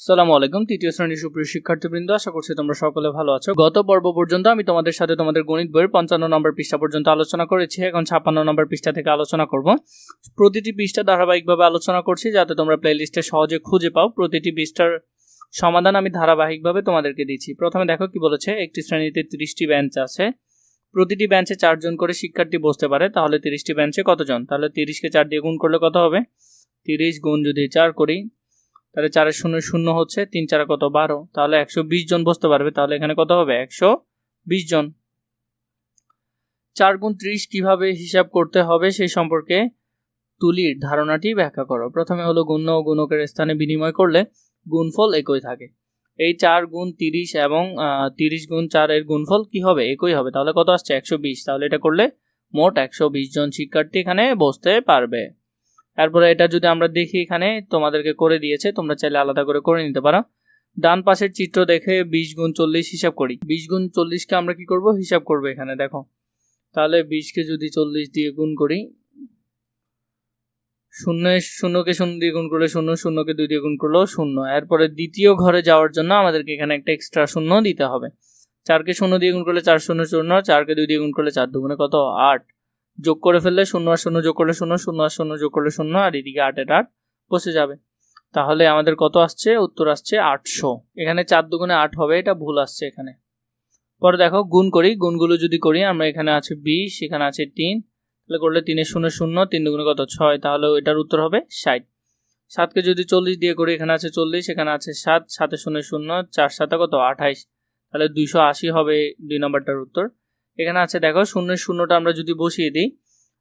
আসসালামু আলাইকুম। তৃতীয় শ্রেণীর সুপ্রিয় শিক্ষার্থীবৃন্দ, আশা করছি তোমরা সকলে ভালো আছো। গত পর্ব পর্যন্ত আমি তোমাদের সাথে তোমাদের গণিত বইয়ের 55 নম্বর পৃষ্ঠা পর্যন্ত আলোচনা করেছি। এখন 56 নম্বর পৃষ্ঠা থেকে আলোচনা করব। প্রতিটি পৃষ্ঠা ধারাবাহিকভাবে আলোচনা করছি যাতে তোমরা প্লেলিস্টে সহজে খুঁজে পাও। প্রতিটি পৃষ্ঠার সমাধান আমি ধারাবাহিকভাবে তোমাদেরকে দিচ্ছি। প্রথমে দেখো কি বলেছে, একটি শ্রেণীতে 30টি বেঞ্চ আছে। প্রতিটি বেঞ্চে 4 জন করে শিক্ষার্থী বসতে পারে। তাহলে 30টি বেঞ্চে কতজন? তাহলে 30কে 4 দিয়ে গুণ করলে কত হবে? 30 গুণ যদি 4 করি তাহলে 4 শূন্য শূন্য হচ্ছে, 3 4 কত 12, তাহলে 120 জন বসতে পারবে। তাহলে এখানে কত হবে? 120 জন। 4 গুণ 30 কিভাবে হিসাব করতে হবে সেই সম্পর্কে তুলির ধারণাটি ব্যাখ্যা করো। প্রথমে হলো গুণ্য ও গুণকের স্থানে বিনিময় করলে গুণফল একই থাকে। এই 4 গুণ 30 এবং 30 গুণ 4 এর গুণফল কি হবে? একই হবে। তাহলে কত আসছে? 120। তাহলে এটা করলে মোট 120 জন শিক্ষার্থী এখানে বসতে পারবে। তারপরে এটা যদি আমরা দেখি, এখানে তোমাদেরকে করে দিয়েছে, তোমরা চাইলে আলাদা করে নিতে পারো। ডান পাশের চিত্র দেখে 20 গুণ 40 হিসাব করি। 20 গুণ 40কে আমরা কি করব? হিসাব করব। এখানে দেখো, তাহলে 20কে যদি 40 দিয়ে গুণ করি, শূন্যকে 0 দিয়ে গুণ করলে 0, 0কে 2 দিয়ে গুণ করলেও 0। এরপরে দ্বিতীয় ঘরে যাওয়ার জন্য আমাদেরকে এখানে একটা এক্সট্রা 0 দিতে হবে। 4কে 0 দিয়ে গুণ করলে 4 0 0, 4কে 2 দিয়ে গুণ করলে 4 2 কত? 8। যোগ করে ফেললে 0 আর 0 যোগ করলে 0, 0 আর 0 যোগ করলে 0, আর এদিকে 8 এর 8 বসে যাবে। তাহলে আমাদের কত আসছে? উত্তর আসছে 800। এখানে 4 দুগুণে 8 হবে, এটা ভুল আসছে এখানে। পরে দেখো গুণ করি, গুণগুলো যদি করি আমরা, এখানে আছে 20, এখানে আছে 3, তাহলে করলে 3 এর 0 0, 3 দুগুণে কত? 6, তাহলে এটার উত্তর হবে 60। 7কে যদি 40 দিয়ে করি, এখানে আছে 40, এখানে আছে 7, 7 এর 0 0, 4 7 কত? 28, তাহলে 280 হবে 2 নম্বরটার উত্তর। এখানে আছে দেখো 0 0টা আমরা যদি বসিয়ে দিই,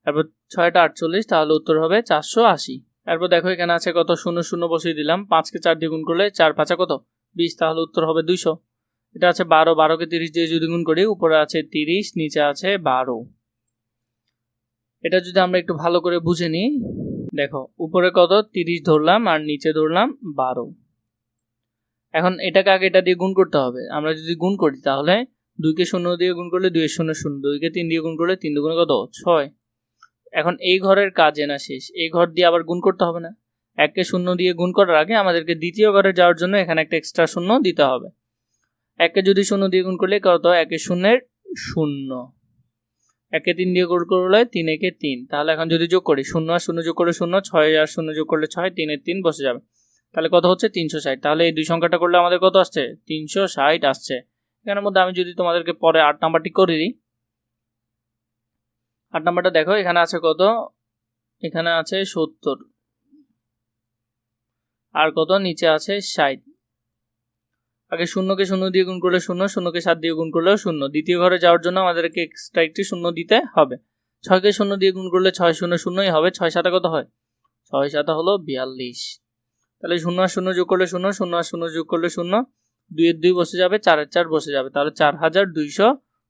তারপর 6টা 48, তাহলে উত্তর হবে 480। তারপর দেখো এখানে আছে কত? 0 0 বসিয়ে দিলাম, 5কে 4 দিয়ে গুণ করলে 4 5 কত? 20, তাহলে উত্তর হবে 200। এটা আছে 12, 12কে 30 দিয়ে যদি গুণ করি, উপরে আছে 30, নিচে আছে 12। এটা যদি আমরা একটু ভালো করে বুঝে নিই, দেখো উপরে কত? 30 ধরলাম আর নিচে ধরলাম 12। এখন এটাকে আগে এটা দিয়ে গুণ করতে হবে। আমরা যদি গুণ করি তাহলে 2কে 0 দিয়ে গুণ করলে 2 এর 0 0, 2কে 3 দিয়ে গুণ করলে 3 দুগুণে কত? 6। এখন এই ঘরের কাজ না শেষ, এই ঘর দিয়ে আবার গুণ করতে হবে না। 1কে 0 দিয়ে গুণ করার আগে আমাদেরকে দ্বিতীয় ঘরে যাওয়ার জন্য এখানে একটা এক্সট্রা 0 দিতে হবে। 1কে যদি 0 দিয়ে গুণ করলে কত? 1 এর 0 0, 1কে 3 দিয়ে গুণ করলে 3 একে 3, তাহলে এখন যদি যোগ করি 0 আর 0 যোগ করলে 0, 6 আর 0 যোগ করলে 6, 3 এর 3 বসে যাবে। তাহলে কত হচ্ছে? 360। তাহলে এই দুই সংখ্যাটা করলে আমাদের কত আসছে? 360 আসছে। এখানের মধ্যে আমি যদি তোমাদেরকে পরে 8 নাম্বারটি করে দিই, 8 নাম্বারটা দেখো, এখানে আছে কত? এখানে আছে 70, আর কত? নিচে আছে 60। আগে 0কে 0 দিয়ে গুণ করলে 0, 0কে 7 দিয়ে গুণ করলেও 0। দ্বিতীয় ঘরে যাওয়ার জন্য আমাদেরকে এক্সট্রা একটি 0 দিতে হবে। 6কে 0 দিয়ে গুণ করলে 6 0 0ই হবে। 6 7 কত হয়? 6 7 হলো 42। তাহলে 0 আর 0 যোগ করলে 0, 0 আর 0 যোগ করলে 0, 2 এর 2 বসে যাবে, 4 এর 4 বসে যাবে, তাহলে 4200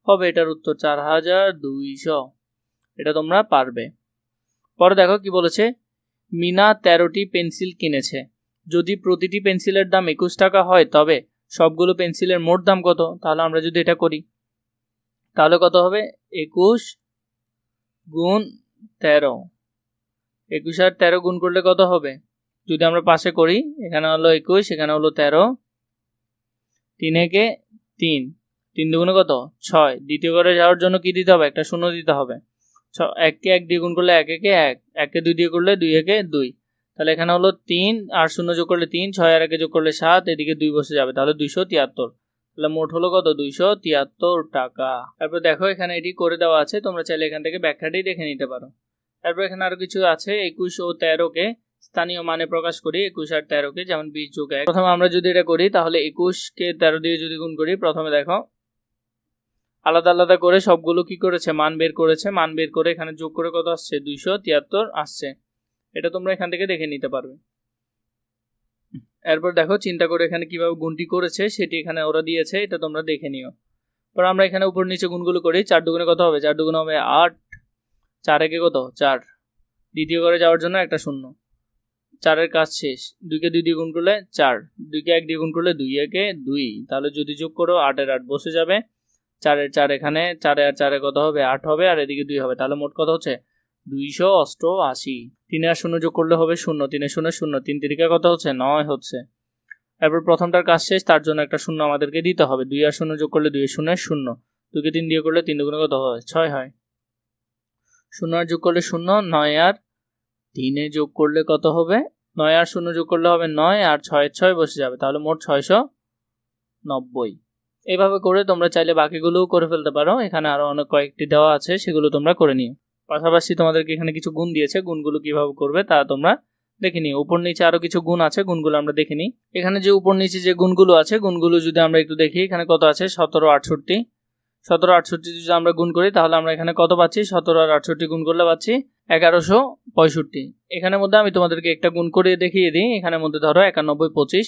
হবে এটার উত্তর। 4200, এটা তোমরা পারবে। পরে দেখো কি বলেছে, মিনা 13টি পেন্সিল কিনেছে। যদি প্রতিটি পেন্সিলের দাম 21 টাকা হয় তবে সবগুলো পেন্সিলের মোট দাম কত? তাহলে আমরা যদি এটা করি তাহলে কত হবে? 21 গুণ 13, 21 আর 13 গুণ করলে কত হবে? যদি আমরা পাশে করি, এখানে হলো 21, এখানে হলো 13, 3 একে 3, 3 দুগুণে কত? 6। দ্বিতীয় ঘরে যাওয়ার জন্য কি দিতে হবে? একটা 0 দিতে হবে। 1কে 1 দিয়ে গুণ করলে 1 একে 1, 1কে 2 দিয়ে করলে 2 একে 2, তাহলে এখানে হলো 3 আর 0 যোগ করলে 3, 6 আর 1 যোগ করলে 7, এদিকে 2 বসে যাবে, তাহলে 273। তাহলে মোট হলো কত? 273 টাকা। তারপর দেখো এখানে এটি করে দেওয়া আছে, তোমরা চাইলে এখান থেকে ব্যাখ্যাটি দেখে নিতে পারো। তারপর এখানে আরো কিছু আছে, 21 ও 13কে স্থানীয় মানে প্রকাশ করি। 21 আর 13কে, যেমন 20 যোগ 1। প্রথমে আমরা যদি এটা করি তাহলে 21কে 13 দিয়ে যদি গুণ করি, প্রথমে দেখো আলাদা আলাদা করে সবগুলো কি করেছে? মান বের করেছে। মান বের করে এখানে যোগ করে কত আসছে? 273 আসছে। এটা তোমরা এখান থেকে দেখে নিতে পারবে। এরপর দেখো চিন্তা করে এখানে কিভাবে গুণটি করেছে সেটি এখানে ওরা দিয়েছে, এটা তোমরা দেখে নিও। পর আমরা এখানে উপর নিচে গুণগুলো করি। 4 দুগুণে কত হবে? 4 দুগুণে হবে 8, 4 একে কত? 4। দ্বিতীয় ঘরে যাওয়ার জন্য একটা 0, 4 এর কাজ শেষ। 2কে 2 দিয়ে গুণ করলে 4, 2কে 1 দিয়ে গুণ করলে 2 একে 2, তাহলে যদি যোগ করো 8 এর 8 বসে যাবে, 4 এর 4 এখানে, 4 আর 4 কত হবে? 8 হবে, আর এদিকে 2 হবে, তাহলে মোট কত হচ্ছে? 288। 3 আর 0 যোগ করলে হবে 0, 3 এর 0 0, 3 3 কত হচ্ছে? 9 হচ্ছে। এরপর প্রথমটার কাজ শেষ, তার জন্য একটা শূন্য আমাদেরকে দিতে হবে। 2 আর 0 যোগ করলে 2 এর 0 শূন্য, 2কে 3 দিয়ে করলে 3 দুগুণে কত হয়? 6 হয়। 0 আর যোগ করলে 0, 9 আর 3 যোগ করলে কত হবে? 9 আর 0 যোগ করলে হবে 9, আর 6 এর 6 বসে যাবে, তাহলে মোট 690। এইভাবে করে তোমরা চাইলে বাকিগুলোও করে ফেলতে পারো, এখানে আরো অনেক কয়েকটি দেওয়া আছে, সেগুলো তোমরা করে নিও। পাশাপাশি তোমাদেরকে এখানে কিছু গুণ দিয়েছে, গুণগুলো কিভাবে করবে তা তোমরা দেখে নিও। উপর নিচে আরো কিছু গুণ আছে, গুণগুলো আমরা দেখে নিই। এখানে যে উপর নিচে যে গুণগুলো আছে, গুণগুলো যদি আমরা একটু দেখি, এখানে কত আছে? 17, 68। 17, 68 যদি আমরা গুণ করি তাহলে আমরা এখানে কত পাচ্ছি? 17 আর 68 গুণ করলে পাচ্ছি 1165। এখানের মধ্যে আমি তোমাদেরকে একটা গুণ করে দেখিয়ে দিই। এখানের মধ্যে ধরো 91, 25।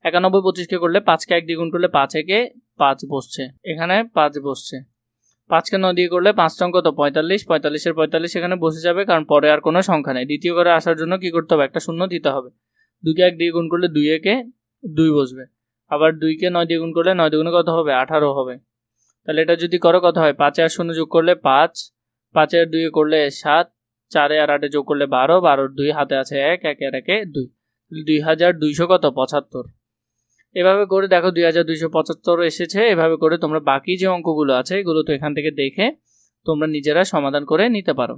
91, 25কে করলে 5কে 1 দিয়ে গুণ করলে 5 একে 5 বসছে, এখানে 5 বসছে। 5কে 9 দিয়ে করলে 5 রং কত? 45। 45 এর 45 এখানে বসে যাবে, কারণ পরে আর কোনো সংখ্যা নেই। দ্বিতীয় ঘরে আসার জন্য কি করতে হবে? একটা শূন্য দিতে হবে। 2কে 1 দিয়ে গুণ করলে 2 একে 2 বসবে। আবার 2কে 9 দিয়ে গুণ করলে 9 দুগুণে কত হবে? 18 হবে। তাহলে এটা যদি করো কত হয়? 5 আর 0 যোগ করলে 5, 5 আর 2 করলে 7, 4 আর 8 যোগ করলে 12, 12 2 হাতে আছে 1, 1 আর 1 2, 2200 কত? 75। এভাবে করে দেখো 2275 এসেছে। এভাবে করে তোমরা বাকি যে অঙ্কগুলো আছে এগুলো তো এখান থেকে দেখে তোমরা নিজেরা সমাধান করে নিতে পারো।